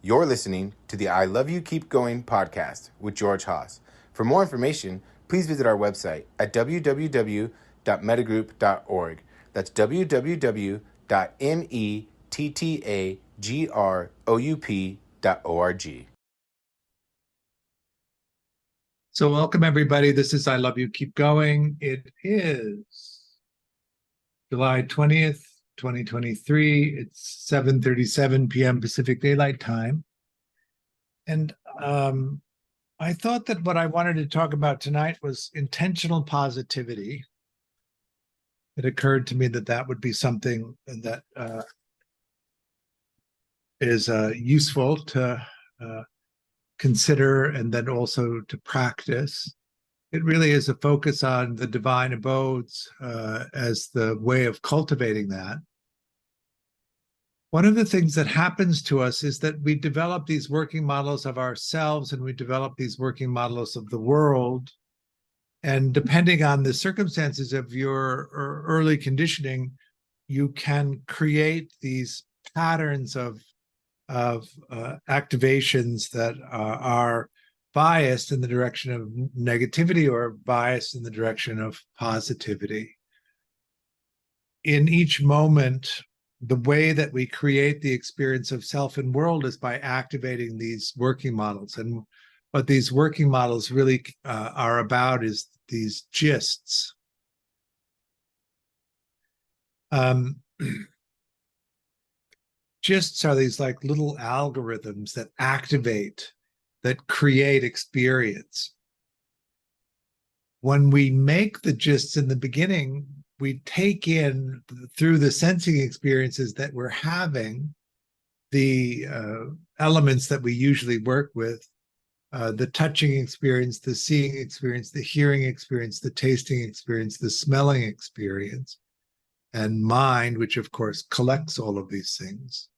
You're listening to the I Love You Keep Going podcast with George Haas. For more information, please visit our website at www.mettagroup.org. That's www.mettagroup.org. So welcome, everybody. This is I Love You Keep Going. It is July 20th, 2023. It's 7:37 p.m. Pacific Daylight Time. And I thought that what I wanted to talk about tonight was intentional positivity. It occurred to me that that would be something that is useful to consider and then also to practice. It really is a focus on the divine abodes as the way of cultivating that. One of the things that happens to us is that we develop these working models of ourselves and we develop these working models of the world. And depending on the circumstances of your early conditioning, you can create these patterns of activations that are biased in the direction of negativity or biased in the direction of positivity. In each moment, the way that we create the experience of self and world is by activating these working models. And what these working models really are about is these gists. Gists are these like little algorithms that activate, that create experience. When we make the gists in the beginning, we take in through the sensing experiences that we're having, the elements that we usually work with, the touching experience, the seeing experience, the hearing experience, the tasting experience, the smelling experience, and mind, which of course collects all of these things.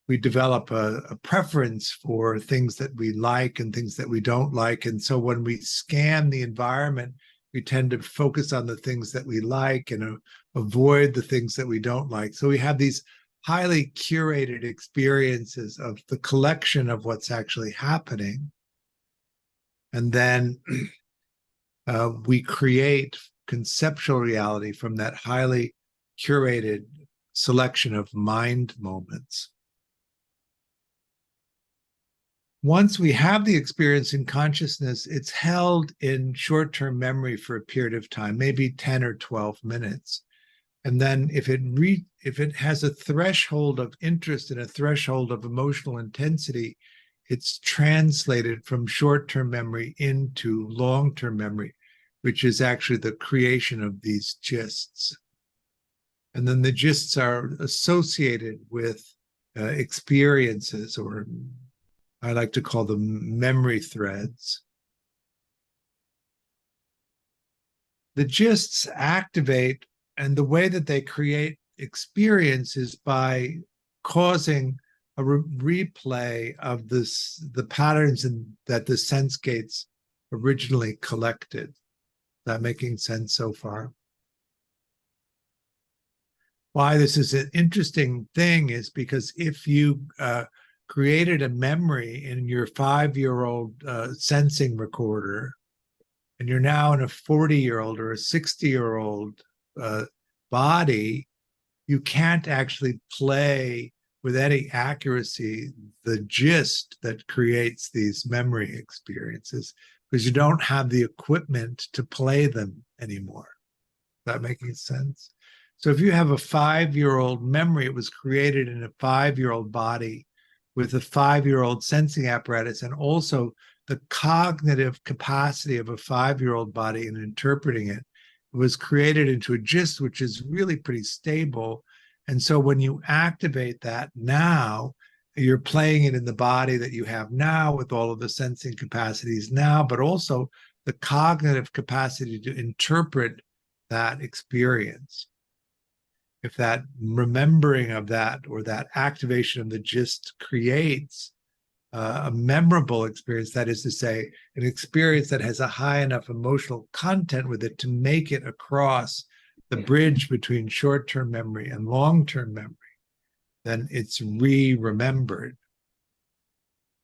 We develop a preference for things that we like and things that we don't like. And so when we scan the environment, we tend to focus on the things that we like and avoid the things that we don't like. So we have these highly curated experiences of the collection of what's actually happening. And then we create conceptual reality from that highly curated selection of mind moments. Once we have the experience in consciousness, it's held in short-term memory for a period of time, maybe 10 or 12 minutes. And then if it has a threshold of interest and a threshold of emotional intensity, it's translated from short-term memory into long-term memory, which is actually the creation of these gists. And then the gists are associated with experiences, or I like to call them memory threads. The gists activate, and the way that they create experience is by causing a replay of the patterns that the sense gates originally collected. Is that making sense so far? Why this is an interesting thing is because if you created a memory in your 5-year-old sensing recorder, and you're now in a 40-year-old or a 60-year-old body, you can't actually play with any accuracy the gist that creates these memory experiences because you don't have the equipment to play them anymore. Is that making sense? So if you have a 5-year-old memory, it was created in a 5-year-old body with a 5-year-old sensing apparatus and also the cognitive capacity of a 5-year-old body in interpreting it. It was created into a gist, which is really pretty stable. And so when you activate that now, you're playing it in the body that you have now with all of the sensing capacities now, but also the cognitive capacity to interpret that experience. If that remembering of that or that activation of the gist creates a memorable experience, that is to say, an experience that has a high enough emotional content with it to make it across the bridge between short-term memory and long-term memory, then it's re-remembered.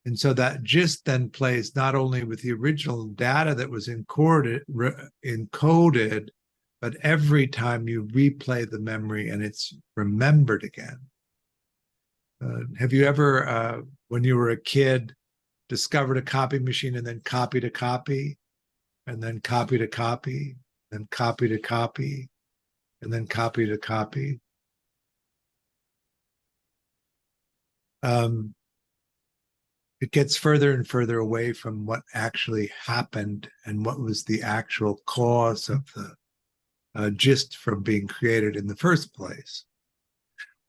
And so that gist then plays not only with the original data that was encoded, but every time you replay the memory and it's remembered again. Have you ever, when you were a kid, discovered a copy machine and then copied a copy, and then copied a copy, and copied a copy, and then copied a copy? It gets further and further away from what actually happened and what was the actual cause of the gist from being created in the first place.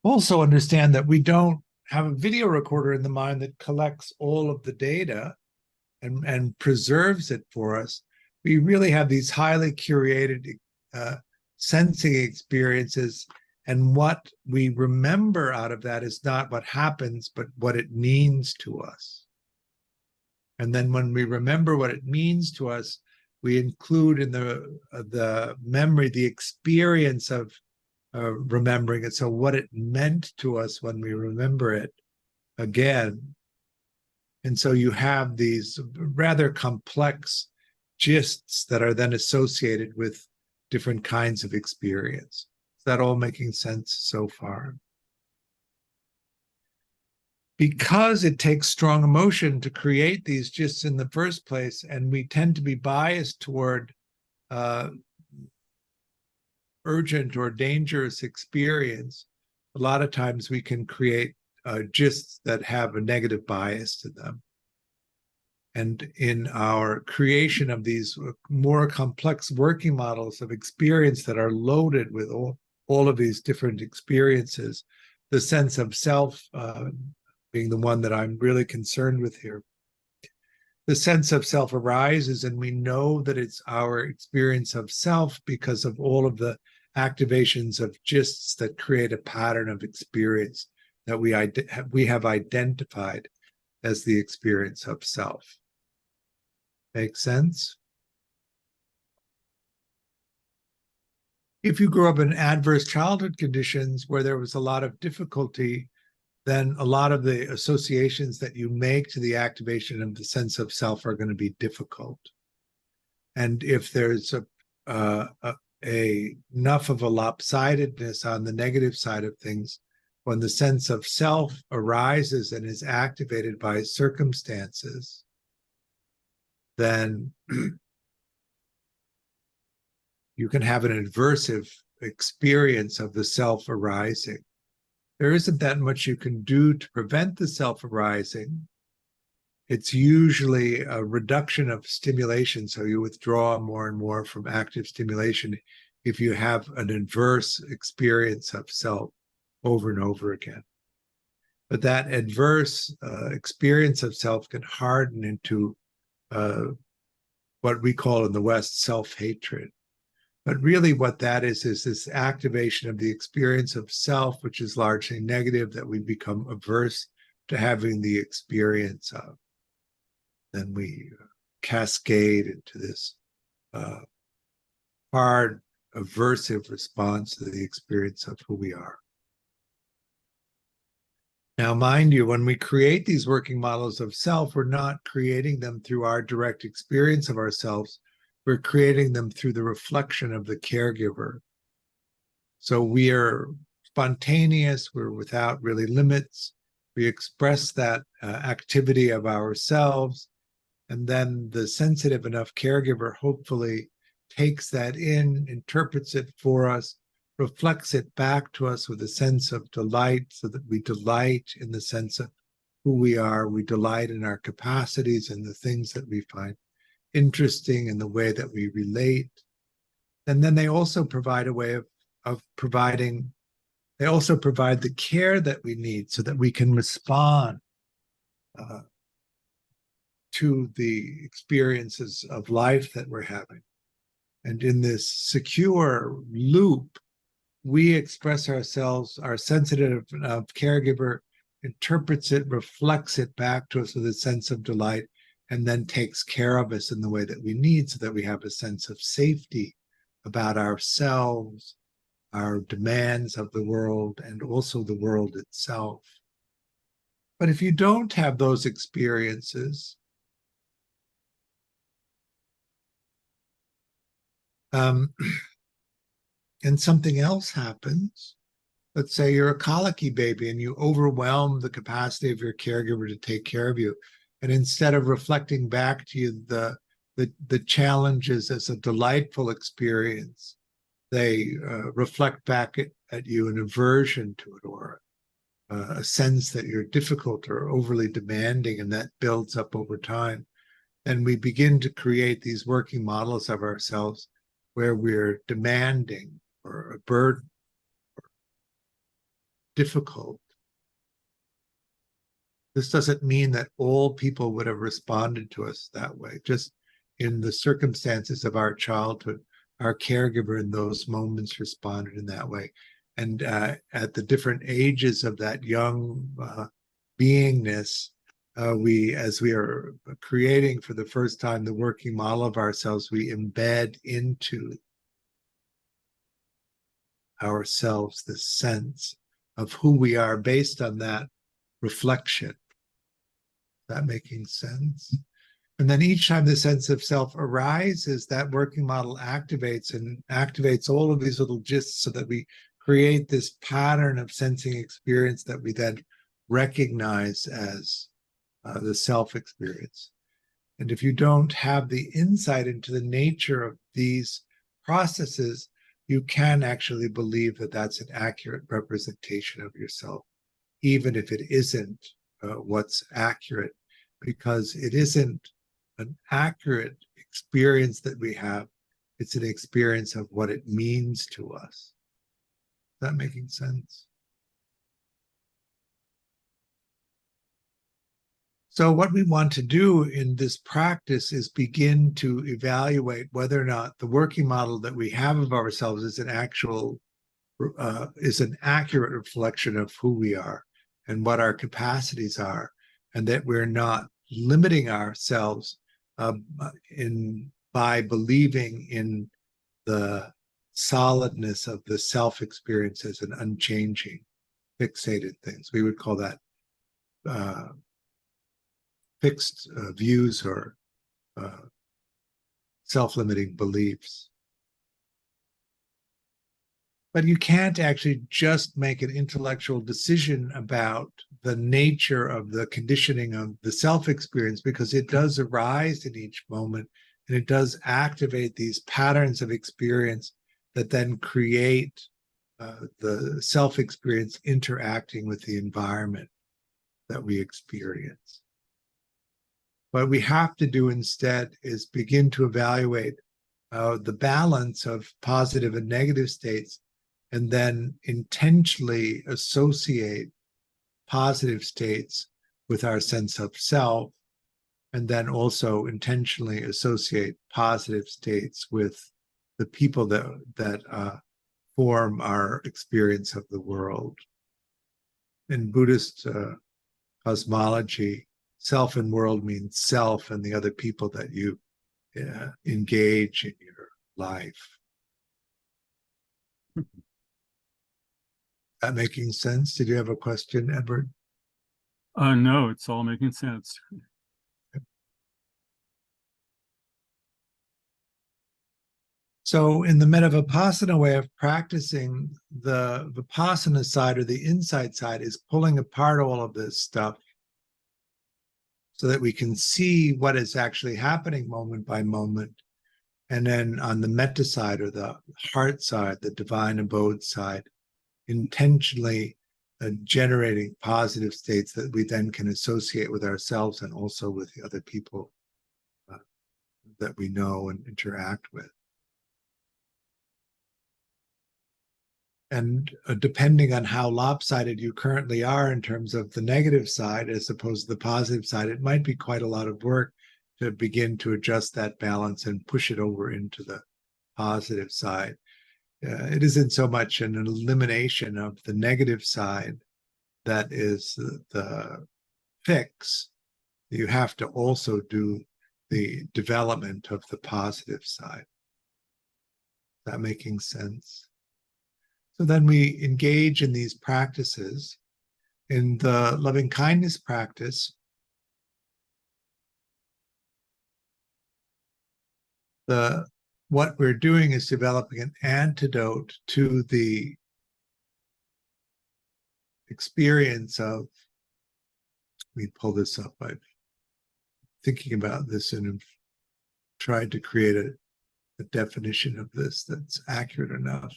Also understand that we don't have a video recorder in the mind that collects all of the data and preserves it for us. We really have these highly curated sensing experiences, and what we remember out of that is not what happens, but what it means to us. And then when we remember what it means to us, we include in the memory the experience of remembering it. So what it meant to us when we remember it again. And so you have these rather complex gists that are then associated with different kinds of experience. Is that all making sense so far? Because it takes strong emotion to create these gists in the first place, and we tend to be biased toward urgent or dangerous experience, a lot of times we can create gists that have a negative bias to them. And in our creation of these more complex working models of experience that are loaded with all of these different experiences, the sense of self being the one that I'm really concerned with here. The sense of self arises, and we know that it's our experience of self because of all of the activations of gists that create a pattern of experience that we have identified as the experience of self. Make sense? If you grew up in adverse childhood conditions where there was a lot of difficulty, then a lot of the associations that you make to the activation of the sense of self are going to be difficult. And if there's enough of a lopsidedness on the negative side of things, when the sense of self arises and is activated by circumstances, then you can have an aversive experience of the self arising. There isn't that much you can do to prevent the self arising. It's usually a reduction of stimulation, so you withdraw more and more from active stimulation if you have an adverse experience of self over and over again. But that adverse experience of self can harden into what we call in the West self-hatred. But really what that is this activation of the experience of self, which is largely negative, that we become averse to having the experience of. Then we cascade into this hard, aversive response to the experience of who we are. Now, mind you, when we create these working models of self, we're not creating them through our direct experience of ourselves. We're creating them through the reflection of the caregiver. So we are spontaneous, we're without really limits. We express that activity of ourselves, and then the sensitive enough caregiver hopefully takes that in, interprets it for us, reflects it back to us with a sense of delight, so that we delight in the sense of who we are. We delight in our capacities and the things that we find interesting in the way that we relate. And then they also provide a way of providing, they also provide the care that we need so that we can respond to the experiences of life that we're having. And in this secure loop, we express ourselves, our sensitive caregiver interprets it, reflects it back to us with a sense of delight, and then takes care of us in the way that we need so that we have a sense of safety about ourselves, our demands of the world, and also the world itself. But if you don't have those experiences, and something else happens, let's say you're a colicky baby and you overwhelm the capacity of your caregiver to take care of you. And instead of reflecting back to you the challenges as a delightful experience, they reflect back at you an aversion to it, or a sense that you're difficult or overly demanding, and that builds up over time. And we begin to create these working models of ourselves where we're demanding or a burden, difficult. This doesn't mean that all people would have responded to us that way. Just in the circumstances of our childhood, our caregiver in those moments responded in that way. And at the different ages of that young beingness, as we are creating for the first time the working model of ourselves, we embed into ourselves this sense of who we are based on that reflection. That making sense? And then each time the sense of self arises, that working model activates all of these little gists so that we create this pattern of sensing experience that we then recognize as the self experience. And if you don't have the insight into the nature of these processes, you can actually believe that that's an accurate representation of yourself, even if it isn't what's accurate, because it isn't an accurate experience that we have. It's an experience of what it means to us. Is that making sense? So what we want to do in this practice is begin to evaluate whether or not the working model that we have of ourselves is an accurate reflection of who we are and what our capacities are, and that we're not limiting ourselves by believing in the solidness of the self-experience as an unchanging, fixated things. We would call that fixed views or self-limiting beliefs. But you can't actually just make an intellectual decision about the nature of the conditioning of the self-experience, because it does arise in each moment, and it does activate these patterns of experience that then create the self-experience interacting with the environment that we experience. What we have to do instead is begin to evaluate the balance of positive and negative states, and then intentionally associate positive states with our sense of self, and then also intentionally associate positive states with the people that form our experience of the world. In Buddhist cosmology, self and world means self and the other people that you engage in your life. That making sense? Did you have a question, Edward? No, it's all making sense. So in the Metta-Vipassana way of practicing, the Vipassana side or the insight side is pulling apart all of this stuff so that we can see what is actually happening moment by moment. And then on the metta side or the heart side, the divine abode side, intentionally generating positive states that we then can associate with ourselves and also with the other people that we know and interact with. And depending on how lopsided you currently are in terms of the negative side as opposed to the positive side, it might be quite a lot of work to begin to adjust that balance and push it over into the positive side. It isn't so much an elimination of the negative side that is the fix. You have to also do the development of the positive side. Is that making sense? So then we engage in these practices, in the loving kindness practice, what we're doing is developing an antidote to the experience of, let me pull this up. I'm thinking about this and have tried to create a definition of this that's accurate enough.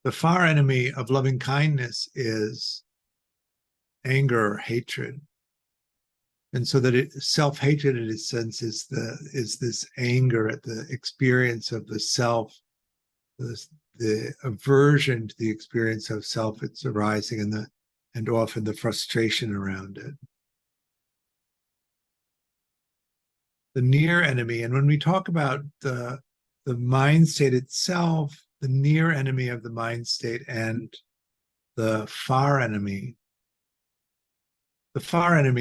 The far enemy of loving kindness is anger or hatred. And so that self-hatred in its sense is this anger at the experience of the self, the aversion to the experience of self it's arising, and often the frustration around it. The near enemy, and when we talk about the mind state itself, the near enemy of the mind state and the far enemy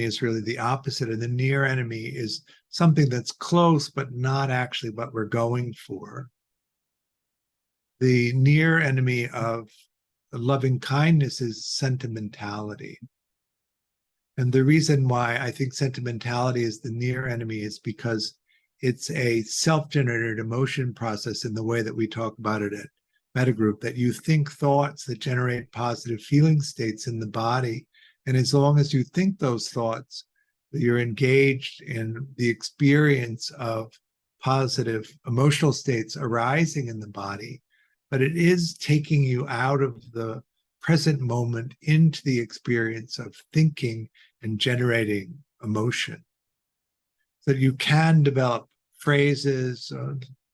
is really the opposite, and the near enemy is something that's close but not actually what we're going for. The near enemy of loving kindness is sentimentality. And the reason why I think sentimentality is the near enemy is because it's a self-generated emotion process in the way that we talk about it at Mettagroup, that you think thoughts that generate positive feeling states in the body. And as long as you think those thoughts, you're engaged in the experience of positive emotional states arising in the body, but it is taking you out of the present moment into the experience of thinking and generating emotion. So that you can develop phrases,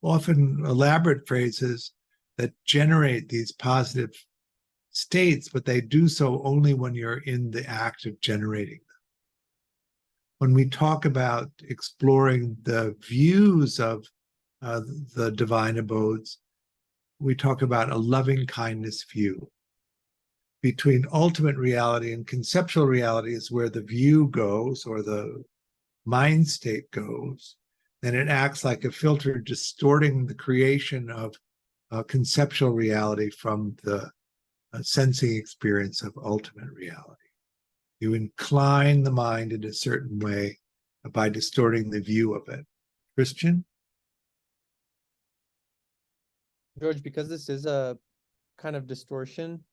often elaborate phrases, that generate these positive states, but they do so only when you're in the act of generating them. When we talk about exploring the views of the divine abodes, we talk about a loving kindness view. Between ultimate reality and conceptual reality is where the view goes, or the mind state goes, and it acts like a filter distorting the creation of conceptual reality from the sensing experience of ultimate reality. You incline the mind in a certain way by distorting the view of it. Christian? George, because this is a kind of distortion,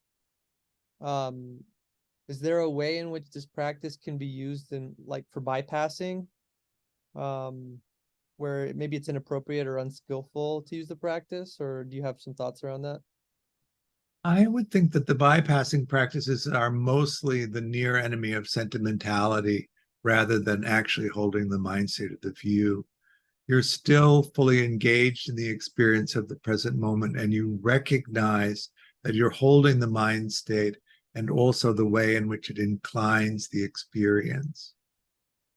is there a way in which this practice can be used in, like, for bypassing, where maybe it's inappropriate or unskillful to use the practice? Or do you have some thoughts around that? I would think that the bypassing practices are mostly the near enemy of sentimentality rather than actually holding the mind state of the view. You're still fully engaged in the experience of the present moment, and you recognize that you're holding the mind state and also the way in which it inclines the experience.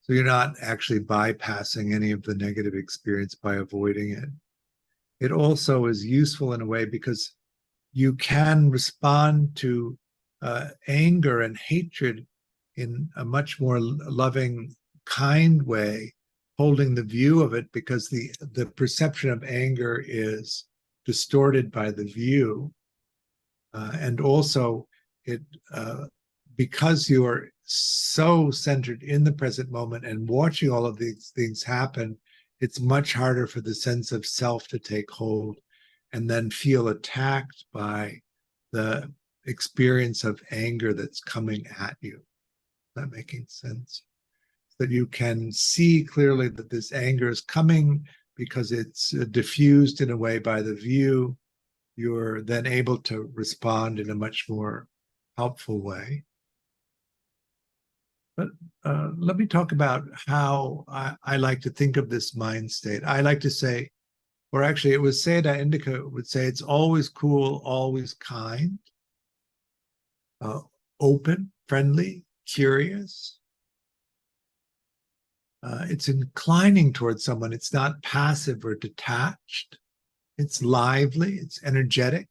So you're not actually bypassing any of the negative experience by avoiding it. It also is useful in a way because you can respond to anger and hatred in a much more loving, kind way, holding the view of it, because the perception of anger is distorted by the view. And also, because you are so centered in the present moment and watching all of these things happen, it's much harder for the sense of self to take hold and then feel attacked by the experience of anger that's coming at you. Is that making sense? That you can see clearly that this anger is coming because it's diffused in a way by the view. You're then able to respond in a much more helpful way. But let me talk about how I like to think of this mind state. I like to say, or actually it was Sayadaw Indica would say, it's always cool, always kind, open, friendly, curious. It's inclining towards someone. It's not passive or detached. It's lively, it's energetic.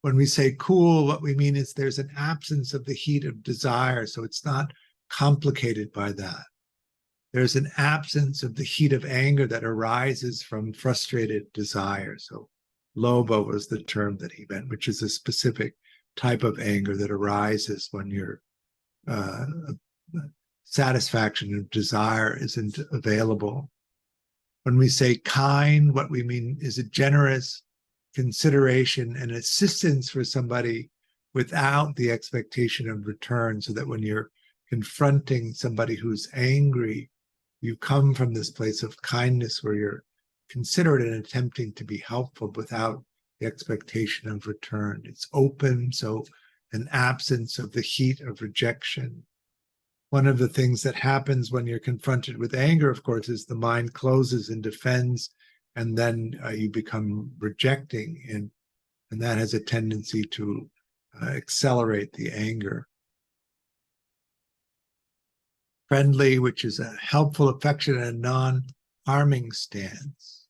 When we say cool, what we mean is there's an absence of the heat of desire, so it's not complicated by that. There's an absence of the heat of anger that arises from frustrated desire, so Lobo was the term that he meant, which is a specific type of anger that arises when your satisfaction of desire isn't available. When we say kind, what we mean is a generous consideration and assistance for somebody without the expectation of return, so that when you're confronting somebody who's angry, you come from this place of kindness where you're considerate and attempting to be helpful without the expectation of return. It's open, so an absence of the heat of rejection. One of the things that happens when you're confronted with anger, of course, is the mind closes and defends, and then you become rejecting, and that has a tendency to accelerate the anger. Friendly, which is a helpful, affectionate, and non-harming stance.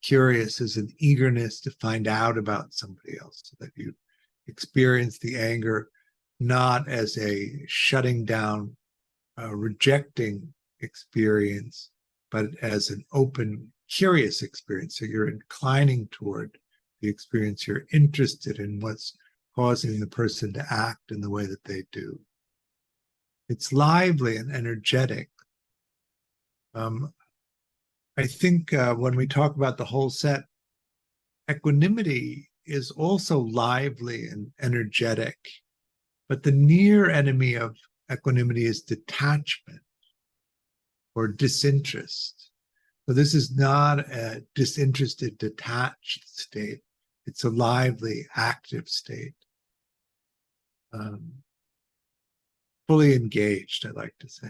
Curious is an eagerness to find out about somebody else, so that you experience the anger not as a shutting down, rejecting experience, but as an open, curious experience. So you're inclining toward the experience. You're interested in what's causing the person to act in the way that they do. It's lively and energetic. I think when we talk about the whole set, equanimity is also lively and energetic, but the near enemy of equanimity is detachment or disinterest. So this is not a disinterested, detached state. It's a lively, active state. Fully engaged, I like to say.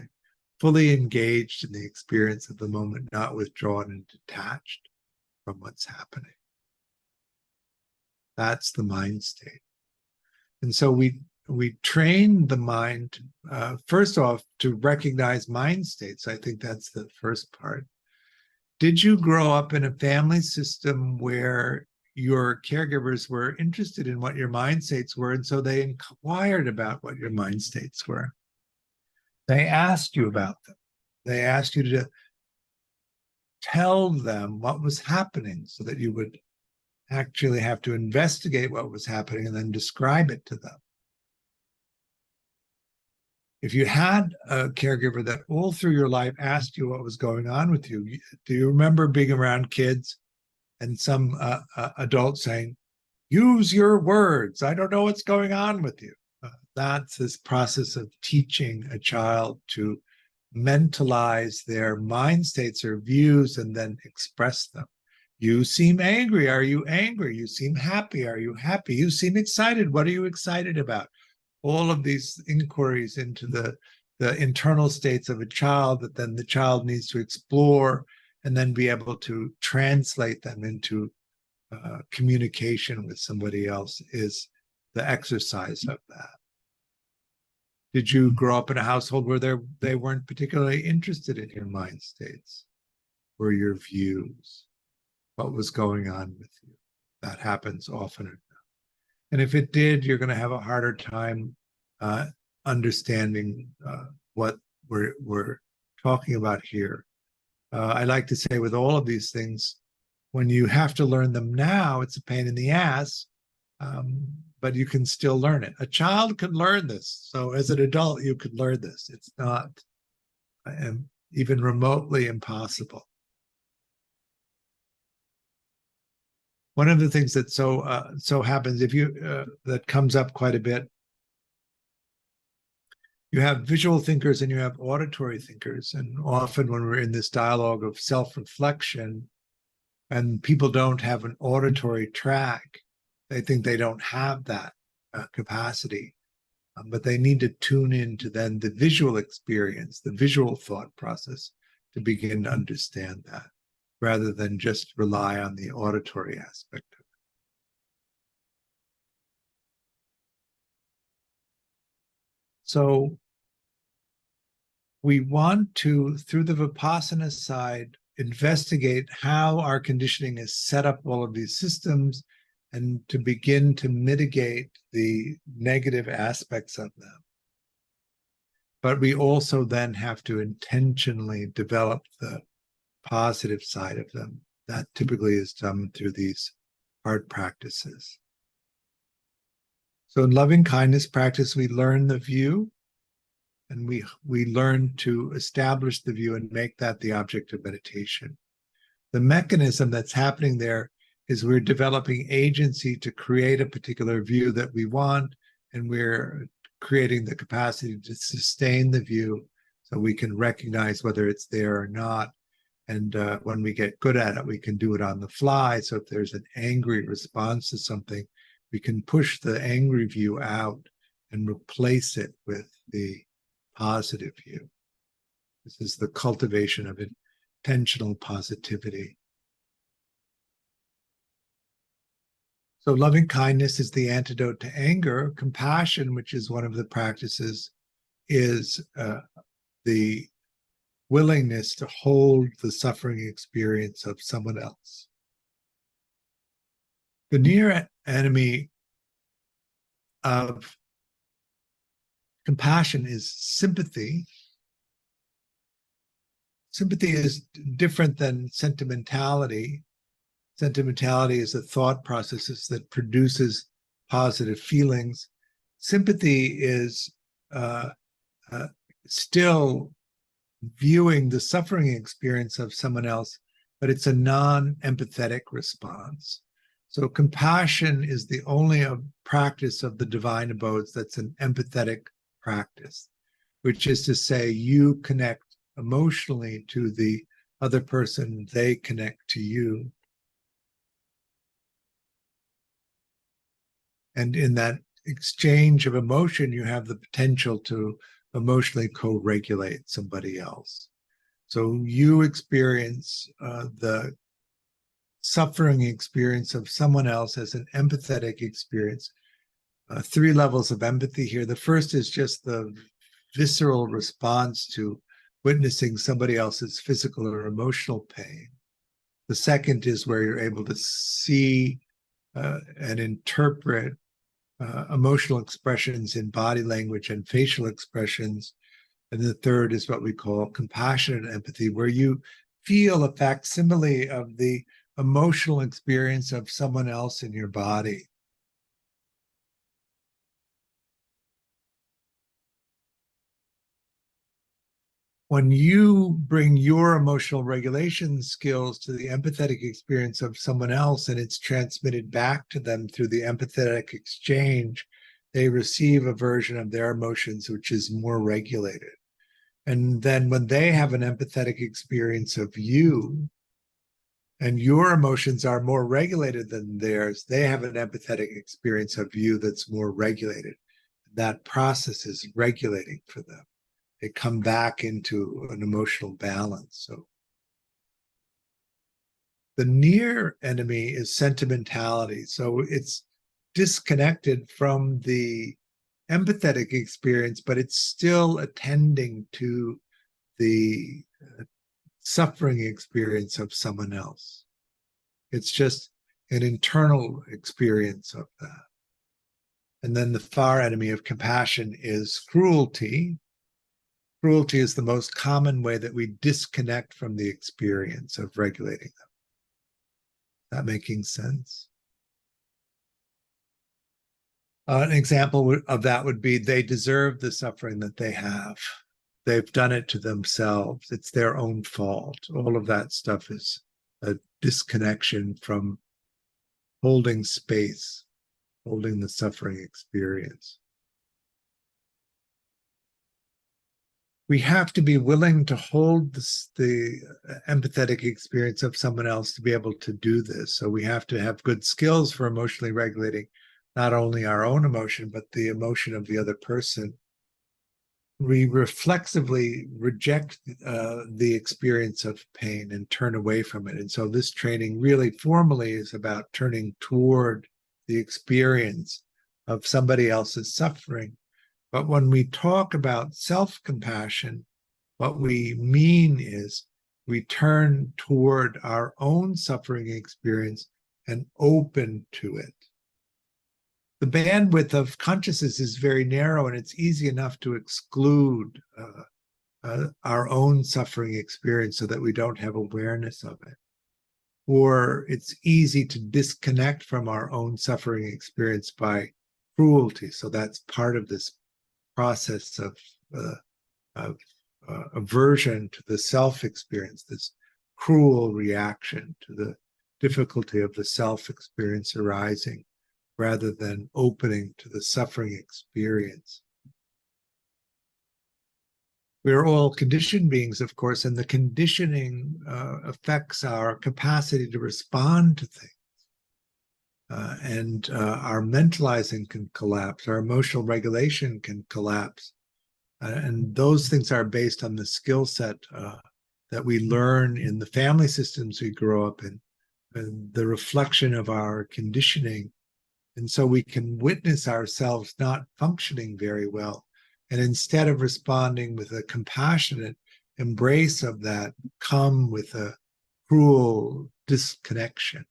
Fully engaged in the experience of the moment, not withdrawn and detached from what's happening. That's the mind state. And so we train the mind, first off, to recognize mind states. I think that's the first part. Did you grow up in a family system where your caregivers were interested in what your mind states were, and so they inquired about what your mind states were? They asked you about them. They asked you to tell them what was happening, so that you would actually have to investigate what was happening and then describe it to them. If you had a caregiver that all through your life asked you what was going on with you, do you remember being around kids and some adult saying, use your words, I don't know what's going on with you? That's this process of teaching a child to mentalize their mind states or views and then express them. You seem angry. Are you angry? You seem happy. Are you happy? You seem excited. What are you excited about? All of these inquiries into the internal states of a child that then the child needs to explore and then be able to translate them into communication with somebody else is the exercise of that. Did you grow up in a household where they weren't particularly interested in your mind states or your views? What was going on with you? That happens often enough. And if it did, you're going to have a harder time understanding what we're talking about here. I like to say with all of these things, when you have to learn them now, it's a pain in the ass, but you can still learn it. A child can learn this. So as an adult, you can learn this. It's not even remotely impossible. One of the things that so happens, if you that comes up quite a bit, you have visual thinkers and you have auditory thinkers. And often when we're in this dialogue of self-reflection and people don't have an auditory track, they think they don't have that capacity, but they need to tune into then the visual experience, the visual thought process to begin to understand that, rather than just rely on the auditory aspect of it. So we want to, through the Vipassana side, investigate how our conditioning has set up all of these systems and to begin to mitigate the negative aspects of them. But we also then have to intentionally develop the positive side of them. That typically is done through these heart practices. So in loving kindness practice, we learn the view, and we learn to establish the view and make that the object of meditation. The mechanism that's happening there is we're developing agency to create a particular view that we want, and we're creating the capacity to sustain the view so we can recognize whether it's there or not. And when we get good at it, we can do it on the fly. So if there's an angry response to something, we can push the angry view out and replace it with the positive view. This is the cultivation of intentional positivity. So loving kindness is the antidote to anger. Compassion, which is one of the practices, is the willingness to hold the suffering experience of someone else. The near enemy of compassion is sympathy. Sympathy is different than sentimentality. Sentimentality is a thought process that produces positive feelings. Sympathy is still viewing the suffering experience of someone else, but it's a non-empathetic response. So compassion is the only practice of the divine abodes that's an empathetic practice, which is to say you connect emotionally to the other person, they connect to you. And in that exchange of emotion, you have the potential to emotionally co-regulate somebody else. So you experience the suffering experience of someone else as an empathetic experience. 3 levels of empathy here. The first is just the visceral response to witnessing somebody else's physical or emotional pain. The second is where you're able to see and interpret emotional expressions in body language and facial expressions. And the third is what we call compassionate empathy, where you feel a facsimile of the emotional experience of someone else in your body. When you bring your emotional regulation skills to the empathetic experience of someone else and it's transmitted back to them through the empathetic exchange, they receive a version of their emotions which is more regulated. And then when they have an empathetic experience of you, and your emotions are more regulated than theirs, they have an empathetic experience of you that's more regulated. That process is regulating for them. They come back into an emotional balance. So the near enemy is sentimentality. So it's disconnected from the empathetic experience, but it's still attending to the suffering experience of someone else. It's just an internal experience of that. And then the far enemy of compassion is cruelty. Cruelty is the most common way that we disconnect from the experience of regulating them. That making sense? An example of that would be they deserve the suffering that they have. They've done it to themselves. It's their own fault. All of that stuff is a disconnection from holding space, holding the suffering experience. We have to be willing to hold the empathetic experience of someone else to be able to do this. So we have to have good skills for emotionally regulating not only our own emotion, but the emotion of the other person. We reflexively reject the experience of pain and turn away from it. And so this training really formally is about turning toward the experience of somebody else's suffering. But when we talk about self-compassion, what we mean is we turn toward our own suffering experience and open to it. The bandwidth of consciousness is very narrow, and it's easy enough to exclude our own suffering experience so that we don't have awareness of it. or it's easy to disconnect from our own suffering experience by cruelty. So that's part of this process of aversion to the self-experience, this cruel reaction to the difficulty of the self-experience arising, rather than opening to the suffering experience. We are all conditioned beings, of course, and the conditioning affects our capacity to respond to things. And our mentalizing can collapse, our emotional regulation can collapse. And those things are based on the skill set that we learn in the family systems we grow up in, and the reflection of our conditioning. And so we can witness ourselves not functioning very well. And instead of responding with a compassionate embrace of that, come with a cruel disconnection.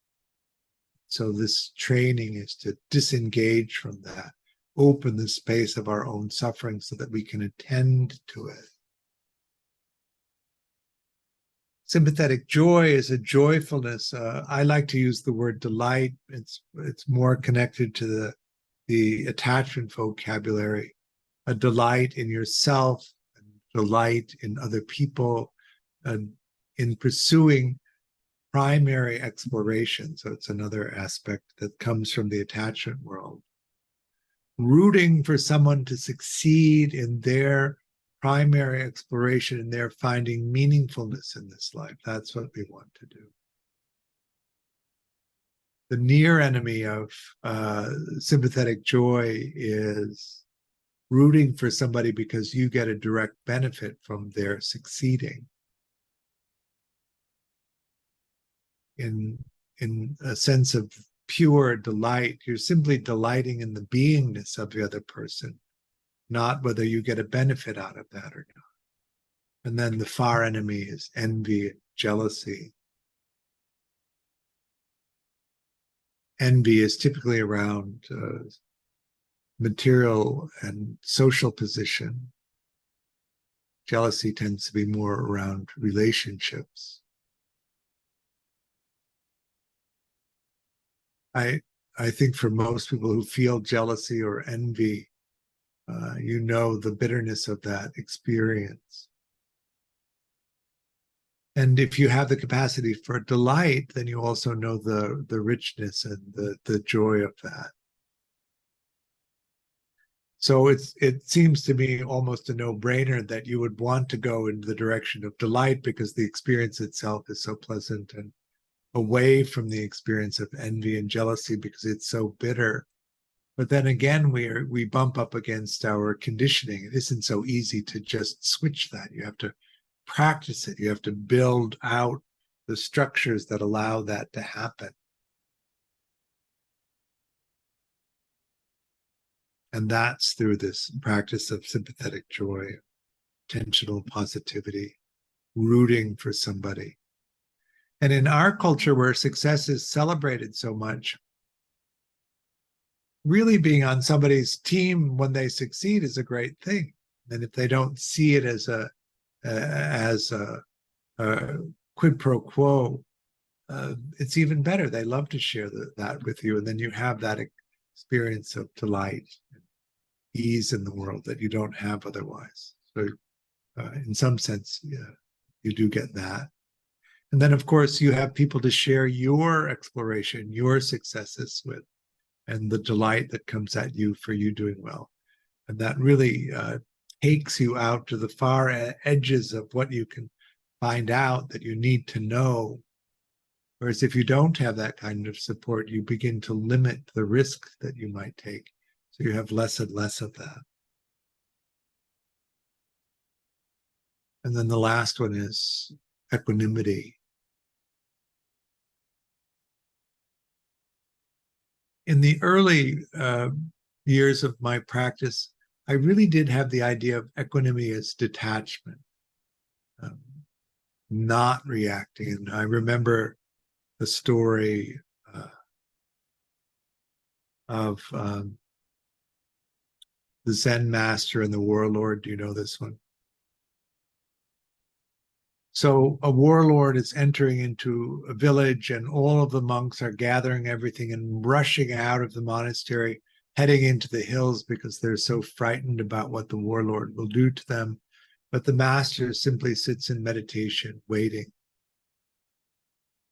So this training is to disengage from that, open the space of our own suffering so that we can attend to it. Sympathetic joy is a joyfulness. I like to use the word delight. It's more connected to the attachment vocabulary. A delight in yourself, a delight in other people, in pursuing primary exploration. So it's another aspect that comes from the attachment world. Rooting for someone to succeed in their primary exploration and their finding meaningfulness in this life. That's what we want to do. The near enemy of sympathetic joy is rooting for somebody because you get a direct benefit from their succeeding. In a sense of pure delight, you're simply delighting in the beingness of the other person, not whether you get a benefit out of that or not. And then the far enemy is envy and jealousy. Envy is typically around material and social position. Jealousy tends to be more around relationships. I think for most people who feel jealousy or envy, you know the bitterness of that experience. And if you have the capacity for delight, then you also know the richness and the joy of that. So it seems to me almost a no-brainer that you would want to go in the direction of delight because the experience itself is so pleasant, and away from the experience of envy and jealousy because it's so bitter. But then again, we bump up against our conditioning. It isn't so easy to just switch that. You have to practice it. You have to build out the structures that allow that to happen. And that's through this practice of sympathetic joy, intentional positivity, rooting for somebody. And in our culture where success is celebrated so much, really being on somebody's team when they succeed is a great thing. And if they don't see it as a quid pro quo, it's even better. They love to share that with you. And then you have that experience of delight and ease in the world that you don't have otherwise. So in some sense, yeah, you do get that. And then, of course, you have people to share your exploration, your successes with, and the delight that comes at you for you doing well. And that really takes you out to the far edges of what you can find out that you need to know. Whereas if you don't have that kind of support, you begin to limit the risk that you might take. So you have less and less of that. And then the last one is equanimity. In the early years of my practice, I really did have the idea of equanimity as detachment, not reacting. And I remember the story of the Zen master and the warlord. Do you know this one? So a warlord is entering into a village, and all of the monks are gathering everything and rushing out of the monastery, heading into the hills because they're so frightened about what the warlord will do to them. But the master simply sits in meditation, waiting.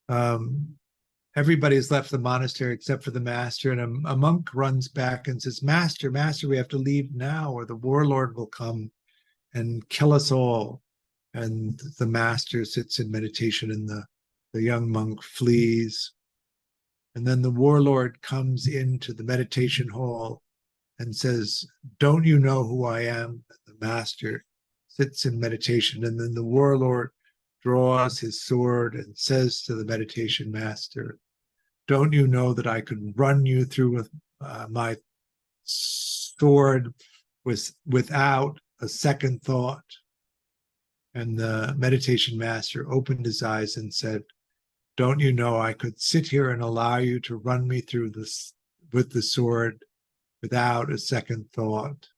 Everybody's left the monastery except for the master, and a monk runs back and says, "Master, master, we have to leave now, or the warlord will come and kill us all." And the master sits in meditation, and the young monk flees. And then the warlord comes into the meditation hall and says, "Don't you know who I am?" And the master sits in meditation, and then the warlord draws his sword and says to the meditation master, "Don't you know that I could run you through with my sword without a second thought?" And the meditation master opened his eyes and said, "Don't you know I could sit here and allow you to run me through this with the sword without a second thought?"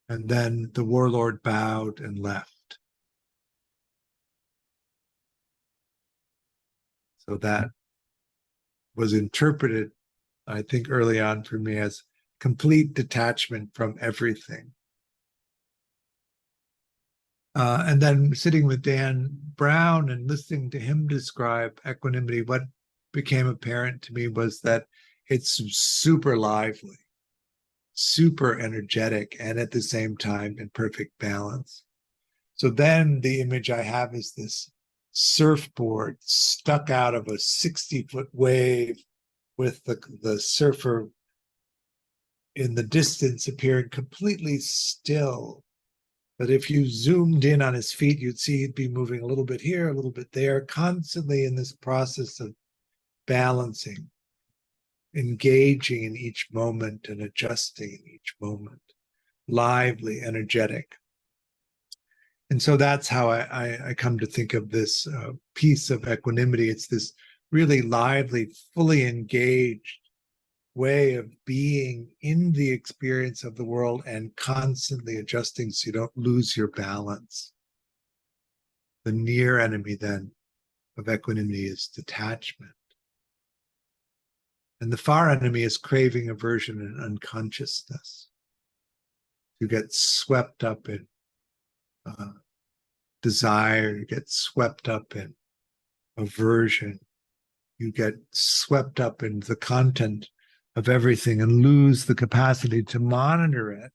And then the warlord bowed and left. So that was interpreted, I think, early on for me as complete detachment from everything. And then sitting with Dan Brown and listening to him describe equanimity, what became apparent to me was that it's super lively, super energetic, and at the same time in perfect balance. So then the image I have is this surfboard stuck out of a 60-foot wave with the surfer in the distance appearing completely still. But if you zoomed in on his feet, you'd see he'd be moving a little bit here, a little bit there, constantly in this process of balancing, engaging in each moment and adjusting in each moment, lively, energetic. And so that's how I come to think of this piece of equanimity. It's this really lively, fully engaged way of being in the experience of the world and constantly adjusting so you don't lose your balance. The near enemy then of equanimity is detachment. And the far enemy is craving, aversion, and unconsciousness. You get swept up in desire, you get swept up in aversion, you get swept up in the content of everything and lose the capacity to monitor it.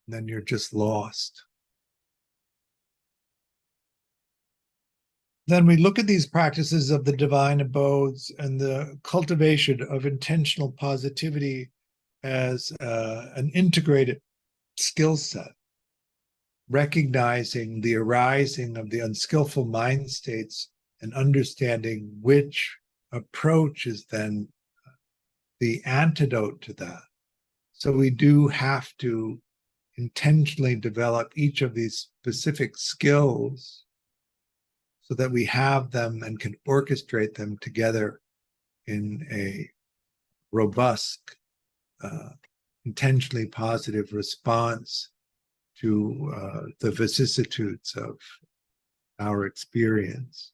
And then you're just lost. Then we look at these practices of the divine abodes and the cultivation of intentional positivity as an integrated skill set, recognizing the arising of the unskillful mind states and understanding which approach is then the antidote to that. So we do have to intentionally develop each of these specific skills so that we have them and can orchestrate them together in a robust, intentionally positive response to the vicissitudes of our experience.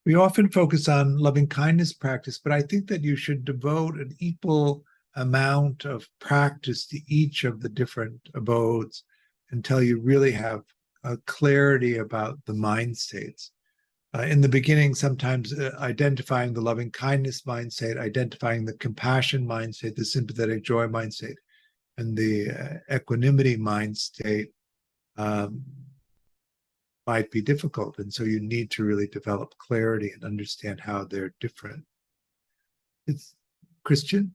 We often focus on loving kindness practice, but I think that you should devote an equal amount of practice to each of the different abodes until you really have a clarity about the mind states. In the beginning, sometimes identifying the loving kindness mind state, identifying the compassion mind state, the sympathetic joy mind state, and the equanimity mind state might be difficult. And so you need to really develop clarity and understand how they're different. It's Christian?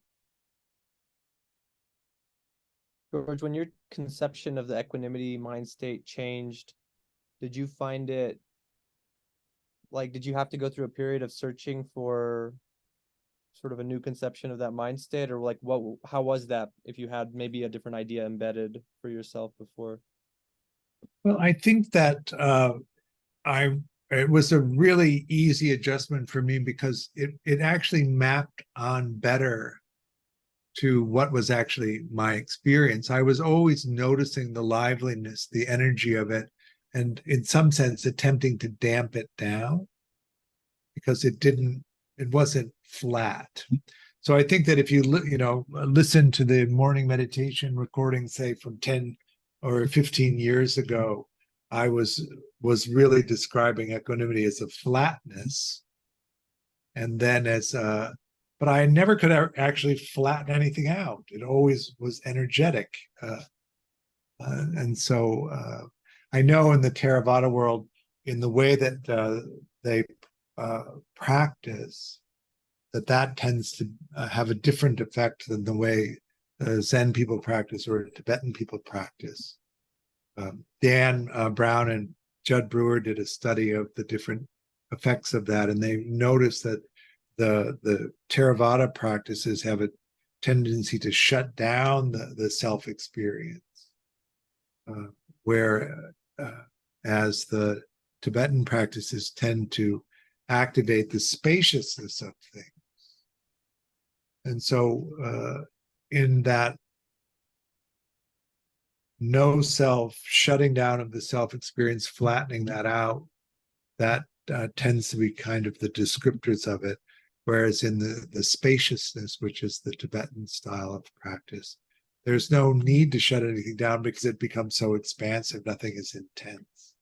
George, when your conception of the equanimity mind state changed, did you find it did you have to go through a period of searching for sort of a new conception of that mind state, or how was that if you had maybe a different idea embedded for yourself before? Well, I think that it was a really easy adjustment for me because it actually mapped on better to what was actually my experience. I was always noticing the liveliness, the energy of it, and in some sense attempting to damp it down because it wasn't flat. So I think that if you listen to the morning meditation recording, say from 10 or 15 years ago, I was really describing equanimity as a flatness, and then as but I never could actually flatten anything out. It always was energetic, and so I know in the Theravada world, in the way that they practice, that tends to have a different effect than the way Zen people practice or Tibetan people practice. Dan Brown and Judd Brewer did a study of the different effects of that, and they noticed that the Theravada practices have a tendency to shut down the self-experience, where as the Tibetan practices tend to activate the spaciousness of things. And so in that no self, shutting down of the self-experience, flattening that out, that tends to be kind of the descriptors of it. Whereas in the spaciousness, which is the Tibetan style of practice, there's no need to shut anything down because it becomes so expansive, nothing is intense.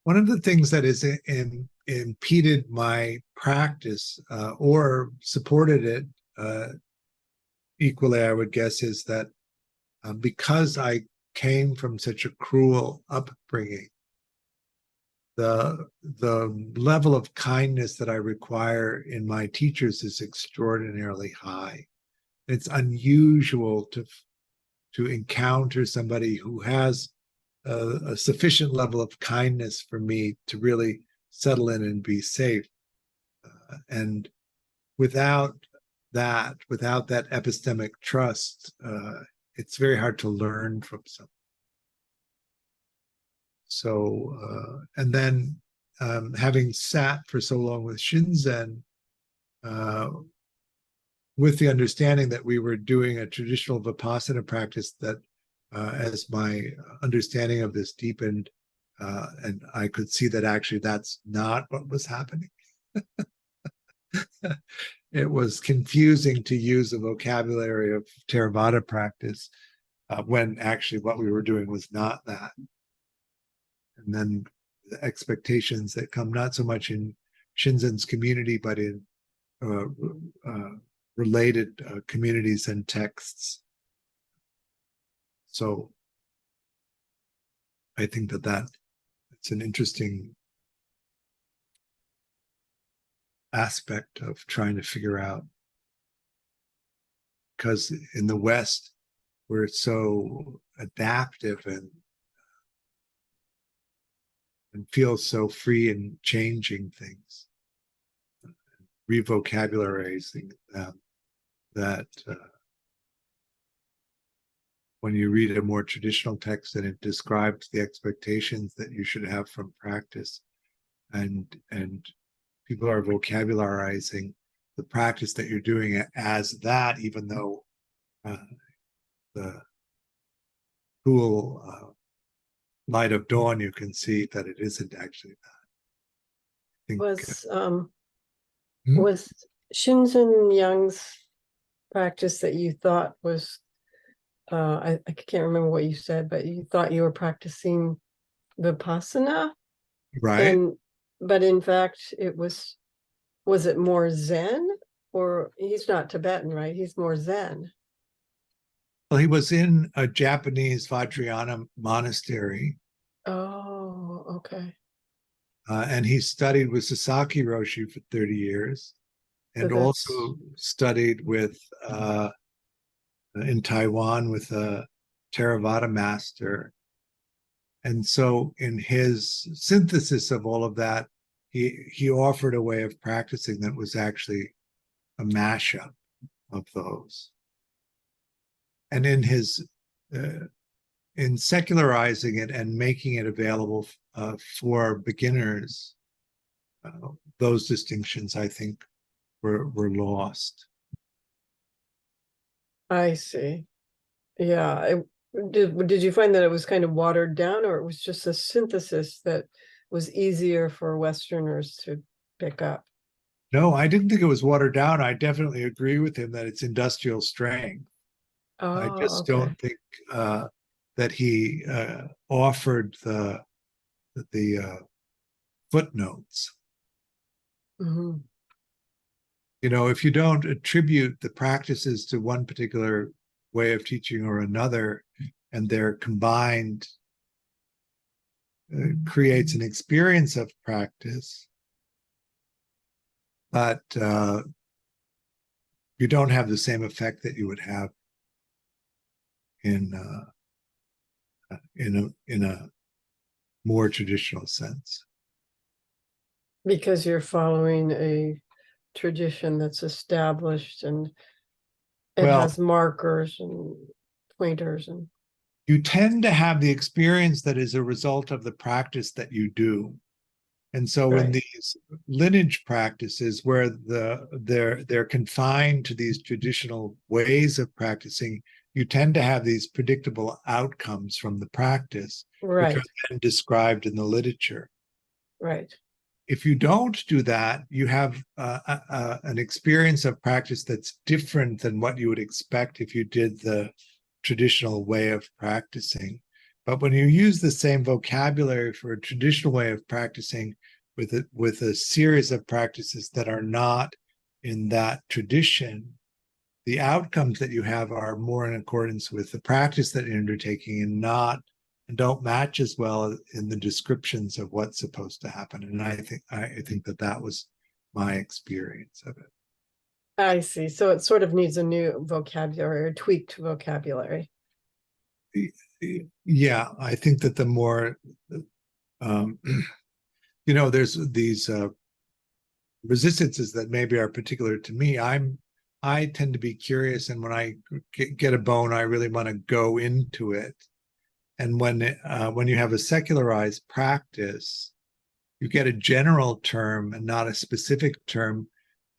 One of the things that is impeded my practice or supported it equally, I would guess, is that because I came from such a cruel upbringing, the level of kindness that I require in my teachers is extraordinarily high. It's unusual to encounter somebody who has a sufficient level of kindness for me to really settle in and be safe. And without that epistemic trust, it's very hard to learn from someone. So, and then having sat for so long with Shinzen, with the understanding that we were doing a traditional Vipassana practice, that as my understanding of this deepened, and I could see that actually that's not what was happening. It was confusing to use the vocabulary of Theravada practice when actually what we were doing was not that. And then the expectations that come not so much in Shinzen's community, but in related communities and texts. So I think that it's an interesting aspect of trying to figure out, because in the West, we're so adaptive and feel so free in changing things, revocabularizing them, that when you read a more traditional text and it describes the expectations that you should have from practice, and people are vocabularizing the practice that you're doing as that, even though the cool light of dawn, you can see that it isn't actually that. Was Shinzen Young's practice that you thought was, I can't remember what you said, but you thought you were practicing Vipassana? Right. But in fact, was it more Zen? Or he's not Tibetan, right? He's more Zen. Well, he was in a Japanese Vajrayana monastery. Oh, okay. And he studied with Sasaki Roshi for 30 years, and also studied with in Taiwan with a Theravada master. And so in his synthesis of all of that, he offered a way of practicing that was actually a mashup of those. And in his in secularizing it and making it available for beginners, those distinctions, I think, were lost. I see. Yeah. Did you find that it was kind of watered down, or it was just a synthesis that was easier for Westerners to pick up? No, I didn't think it was watered down. I definitely agree with him that it's industrial strength. I Oh, just okay. don't think that he offered the footnotes. Mhm. You know, if you don't attribute the practices to one particular way of teaching or another, and they're combined, creates an experience of practice, but you don't have the same effect that you would have in a more traditional sense. Because you're following a tradition that's established and it Well, has markers and pointers and you tend to have the experience that is a result of the practice that you do. And so in right. these lineage practices where they're confined to these traditional ways of practicing, you tend to have these predictable outcomes from the practice, which Right, are then described in the literature. right. If you don't do that, you have an experience of practice that's different than what you would expect if you did the traditional way of practicing. But when you use the same vocabulary for a traditional way of practicing with a series of practices that are not in that tradition, the outcomes that you have are more in accordance with the practice that you're undertaking and don't match as well in the descriptions of what's supposed to happen. And I think that was my experience of it. I see. So it sort of needs a new vocabulary or tweaked vocabulary. Yeah, I think that the more there's these resistances that maybe are particular to me. I tend to be curious, and when I get a bone, I really want to go into it. And when you have a secularized practice, you get a general term and not a specific term.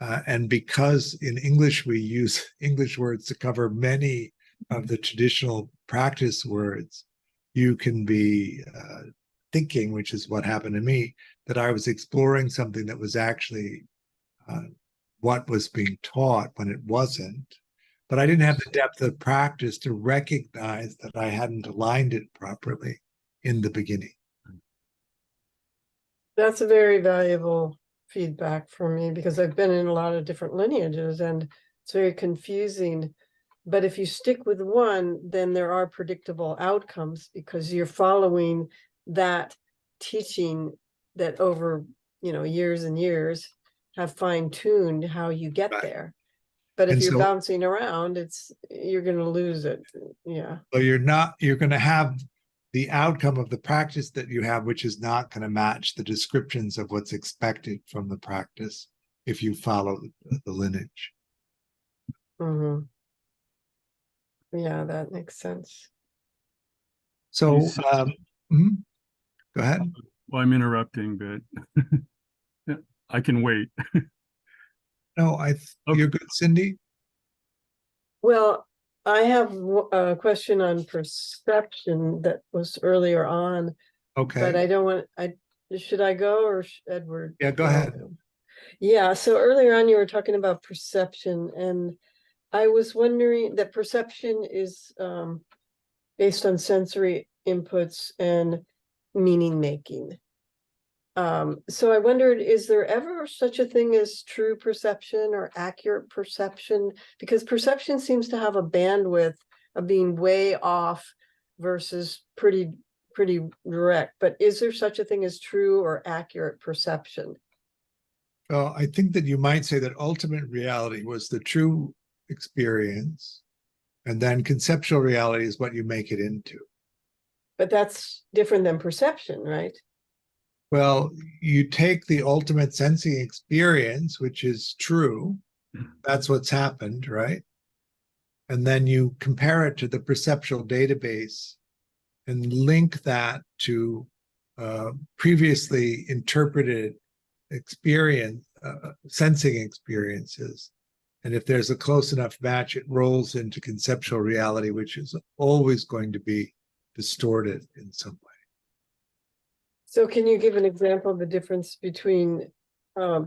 And because in English we use English words to cover many of the traditional practice words, you can be thinking, which is what happened to me, that I was exploring something that was actually what was being taught when it wasn't. But I didn't have the depth of practice to recognize that I hadn't aligned it properly in the beginning. That's a very valuable feedback for me because I've been in a lot of different lineages and it's very confusing. But if you stick with one, then there are predictable outcomes because you're following that teaching that over, years and years have fine-tuned how you get Right. there. But if And you're so- bouncing around, you're going to lose it. Yeah. So you're going to have the outcome of the practice that you have, which is not going to match the descriptions of what's expected from the practice if you follow the lineage. Mhm. Yeah, that makes sense. So, You said- go ahead. Well, I'm interrupting, but yeah, I can wait. No, you're good, Cindy. Well, I have a question on perception that was earlier on, but Okay. I don't want, should I go or Edward? Yeah, go ahead. Yeah, so earlier on you were talking about perception and I was wondering that perception is based on sensory inputs and meaning making. So I wondered, is there ever such a thing as true perception or accurate perception? Because perception seems to have a bandwidth of being way off versus pretty direct. But is there such a thing as true or accurate perception? Well, I think that you might say that ultimate reality was the true experience, and then conceptual reality is what you make it into. But that's different than perception, right? Well, you take the ultimate sensing experience, which is true. That's what's happened, right? And then you compare it to the perceptual database and link that to previously interpreted sensing experiences. And if there's a close enough match, it rolls into conceptual reality, which is always going to be distorted in some way. So can you give an example of the difference between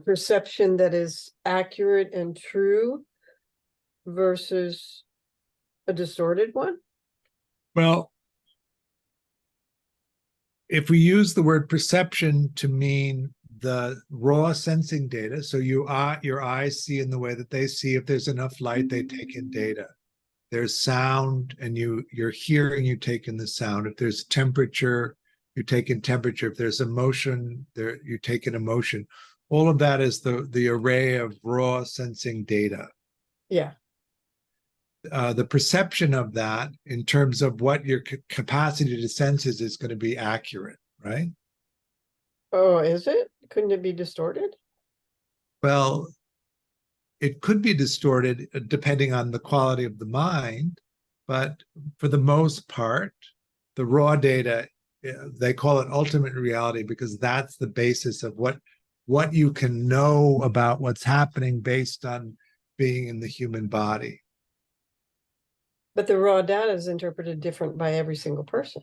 perception that is accurate and true versus a distorted one? Well, if we use the word perception to mean the raw sensing data, so your eyes see in the way that they see. If there's enough light, they take in data. There's sound, and you're hearing, you take in the sound. If there's temperature, you take in temperature. If there's emotion, you take in emotion. All of that is the array of raw sensing data. Yeah. The perception of that in terms of what your capacity to sense is going to be accurate, right? Oh, is it? Couldn't it be distorted? Well, it could be distorted depending on the quality of the mind, but for the most part, the raw data, they call it ultimate reality because that's the basis of what you can know about what's happening based on being in the human body. But the raw data is interpreted different by every single person.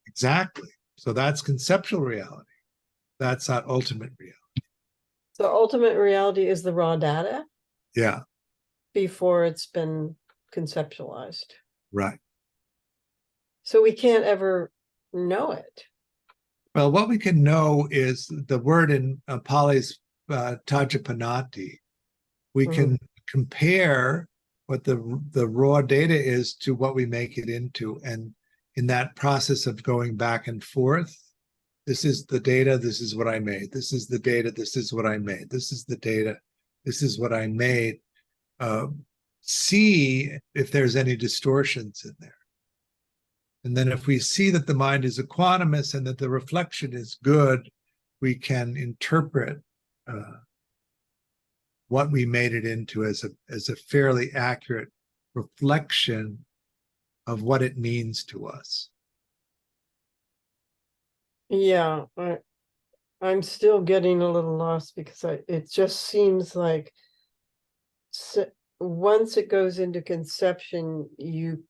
Exactly. So that's conceptual reality. That's not ultimate reality. So ultimate reality is the raw data Yeah, before it's been conceptualized. right. So we can't ever know it. Well, what we can know is the word in Pali's Tajapanati. We can compare what the raw data is to what we make it into. And in that process of going back and forth, this is the data, this is what I made. This is the data, this is what I made. This is the data, this is what I made. See if there's any distortions in there. And then if we see that the mind is equanimous and that the reflection is good, we can interpret what we made it into as a fairly accurate reflection of what it means to us. Yeah, I'm still getting a little lost because it just seems like once it goes into conception, you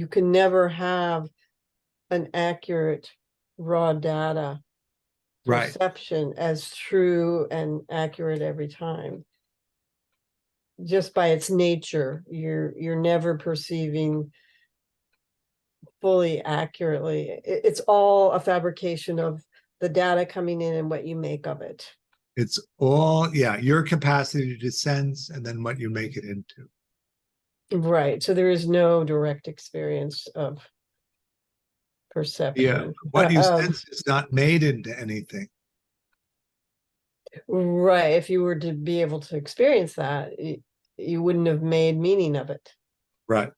can never have an accurate raw data Right. perception as true and accurate every time. Just by its nature, you're never perceiving fully accurately. It's all a fabrication of the data coming in and what you make of it. It's all, yeah, your capacity to sense and then what you make it into. Right. So there is no direct experience of perception. Yeah, what you sense is not made into anything. Right. If you were to be able to experience that, you wouldn't have made meaning of it. Right.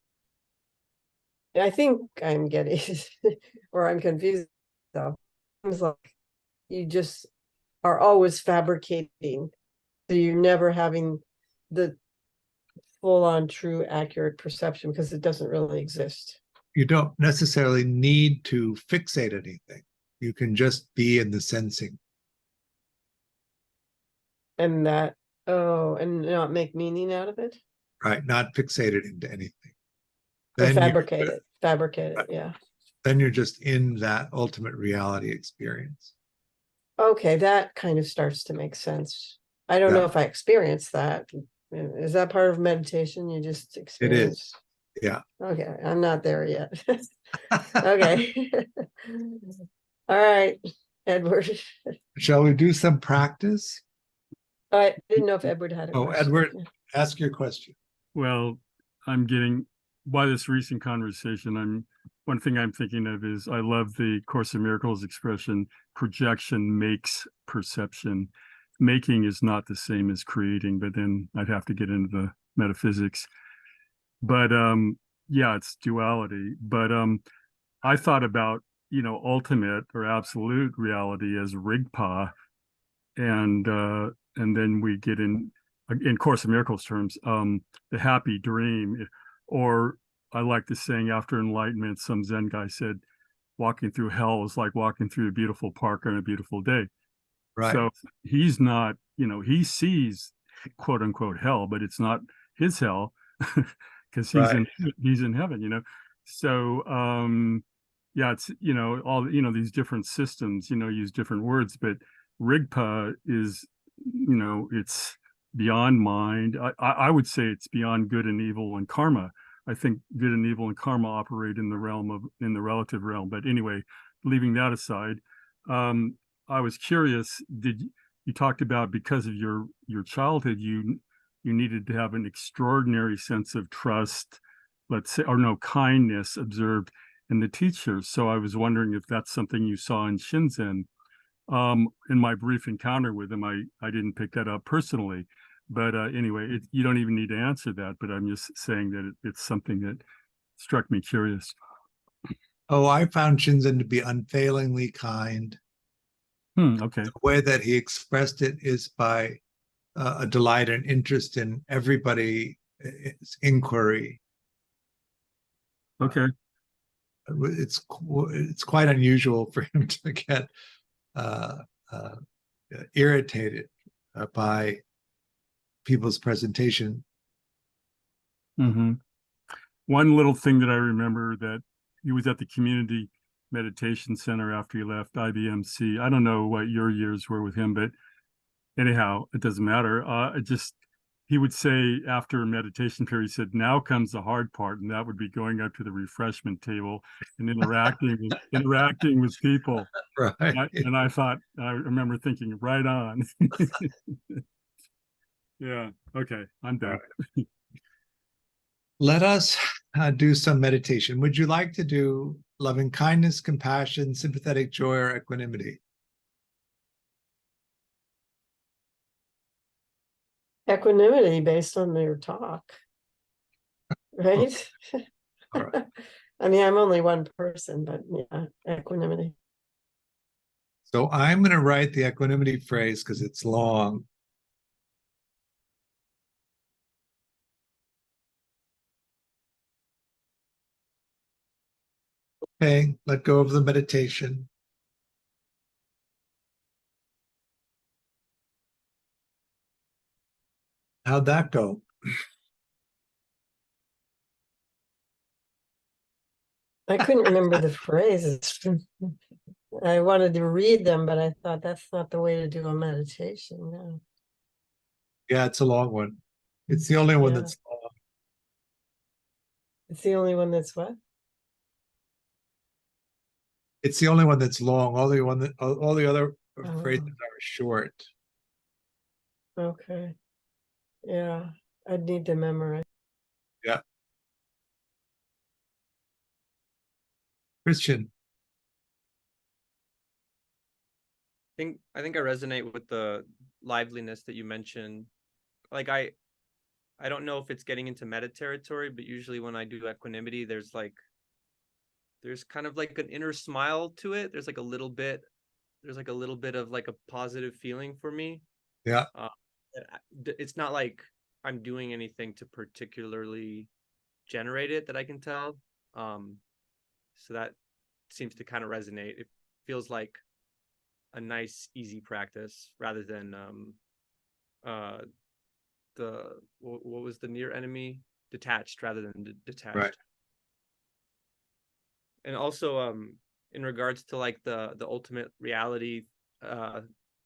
I think I'm getting, or I'm confused though. It's like you just are always fabricating. So you're never having the full-on true accurate perception because it doesn't really exist. You don't necessarily need to fixate anything. You can just be in the sensing. And that, and not make meaning out of it? Right, not fixated into anything. Or Then fabricate it, Right. yeah. Then you're just in that ultimate reality experience. Okay, that kind of starts to make sense. I don't know Yeah. if I experienced that. Is that part of meditation? You just experience? Yeah. Okay, I'm not there yet. Okay. All right, Edward. Shall we do some practice? I didn't know if Edward had a Oh, question. Edward, ask your question. Well, I'm getting, by this recent conversation, one thing I'm thinking of is I love the Course in Miracles expression, projection makes perception. Making is not the same as creating, but then I'd have to get into the metaphysics. But yeah, it's duality. But I thought about, ultimate or absolute reality as Rigpa, and then we get in Course in Miracles terms, the happy dream, or I like the saying after enlightenment, some Zen guy said, walking through hell is like walking through a beautiful park on a beautiful day. Right. So he's not, he sees quote unquote hell, but it's not his hell because Right. he's in heaven. So yeah, it's all these different systems, use different words, but Rigpa is, it's beyond mind. I would say it's beyond good and evil and karma. I think good and evil and karma operate in the relative realm. But anyway, leaving that aside, I was curious, you talked about because of your childhood, you needed to have an extraordinary sense of trust, let's say, or no, kindness observed in the teachers. So I was wondering if that's something you saw in Shinzen. In my brief encounter with him, I didn't pick that up personally. But anyway, you don't even need to answer that, but I'm just saying that it's something that struck me curious. Oh, I found Shinzen to be unfailingly kind. Okay. The way that he expressed it is by a delight and interest in everybody's inquiry. Okay. It's quite unusual for him to get uh, uh, irritated by people's presentation. Mm-hmm. One little thing that I remember, that he was at the community meditation center after he left IBMC. I don't know what your years were with him, but anyhow, it doesn't matter. He would say after a meditation period, he said, "Now comes the hard part," and that would be going up to the refreshment table and interacting with people. Right. And I remember thinking, right on. Yeah. Okay. I'm done. Right. Let us do some meditation. Would you like to do loving kindness, compassion, sympathetic joy, or equanimity? Equanimity based on their talk, right? All right. I mean, I'm only one person, but yeah, equanimity. So I'm going to write the equanimity phrase because it's long. Okay, let go of the meditation. How'd that go? I couldn't remember the phrases. I wanted to read them, but I thought that's not the way to do a meditation. No. Yeah, it's a long one. It's the only one Yeah. that's long. It's the only one that's what? It's the only one that's long. All the other phrases Oh, are short. okay. Yeah, I'd need to memorize. Yeah. Christian. I think I resonate with the liveliness that you mentioned. Like I don't know if it's getting into meta territory, but usually when I do equanimity, there's kind of like an inner smile to it. There's like a little bit of like a positive feeling for me. Yeah. It's not like I'm doing anything to particularly generate it that I can tell. So that seems to kind of resonate. It feels like a nice, easy practice rather than what was the near enemy? Detached rather than detached. Right. And also in regards to like the ultimate reality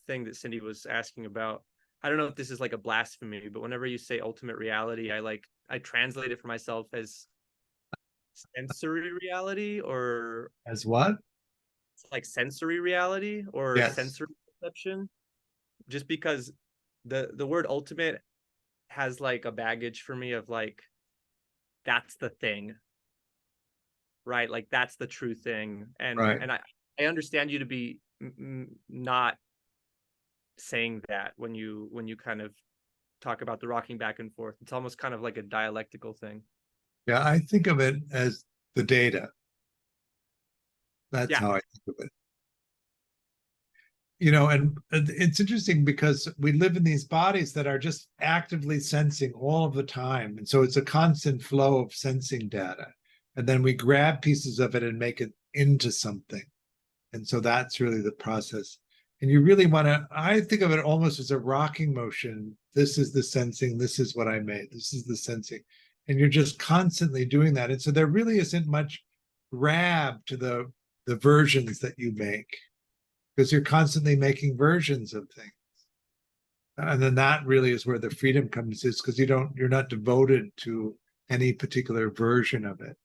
thing that Cindy was asking about, I don't know if this is like a blasphemy, but whenever you say ultimate reality, I translate it for myself as sensory reality, or As what? like sensory reality or Yes. sensory perception, just because the word ultimate has like a baggage for me of like, that's the thing, right? Like that's the true thing. And Right. and I understand you to be not saying that when you kind of talk about the rocking back and forth. It's almost kind of like a dialectical thing. Yeah, I think of it as the data. That's Yeah. how I think of it. And it's interesting because we live in these bodies that are just actively sensing all of the time. And so it's a constant flow of sensing data. And then we grab pieces of it and make it into something. And so that's really the process. And you really want to, I think of it almost as a rocking motion. This is the sensing, this is what I made, this is the sensing. And you're just constantly doing that. And so there really isn't much grab to the versions that you make, because you're constantly making versions of things. And then that really is where the freedom comes, is because you're not devoted to any particular version of it.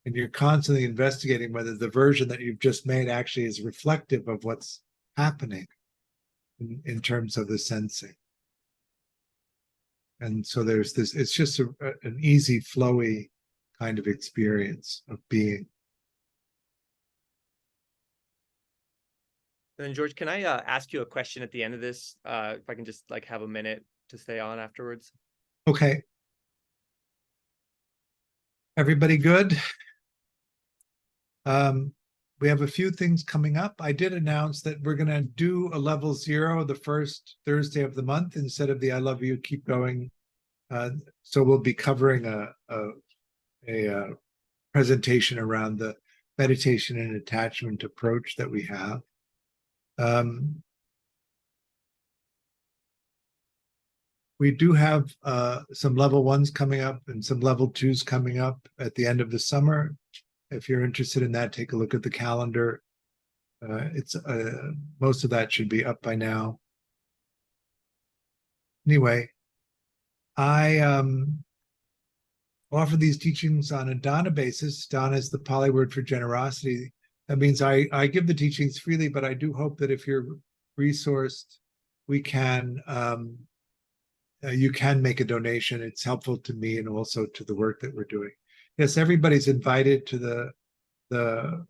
And you're constantly investigating whether the version that you've just made actually is reflective of what's happening in terms of the sensing. And so there's this, it's just an easy, flowy kind of experience of being. Then George, can I ask you a question at the end of this? If I can just like have a minute to stay on afterwards. Okay. Everybody good? We have a few things coming up. I did announce that we're going to do a level 0 the first Thursday of the month instead of the I Love You, Keep Going. So we'll be covering a presentation around the meditation and attachment approach that we have. We do have some level 1s coming up and some level 2s coming up at the end of the summer. If you're interested in that, take a look at the calendar. It's most of that should be up by now. Anyway, I offer these teachings on a dana basis. Dana is the Pali word for generosity. That means I give the teachings freely, but I do hope that if you're resourced, we can you can make a donation. It's helpful to me and also to the work that we're doing. Yes, everybody's invited to the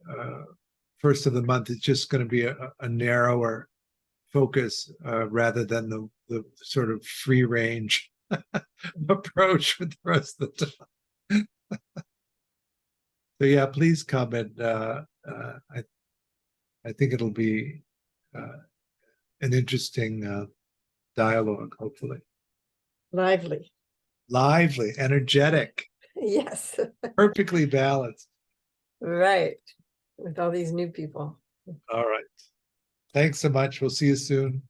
first of the month. It's just going to be a narrower focus rather than the sort of free range approach with the rest of the time. So yeah, please come, and I think it'll be an interesting dialogue, hopefully. Lively. Lively, energetic, Yes, perfectly balanced. right. With all these new people. All right. Thanks so much. We'll see you soon.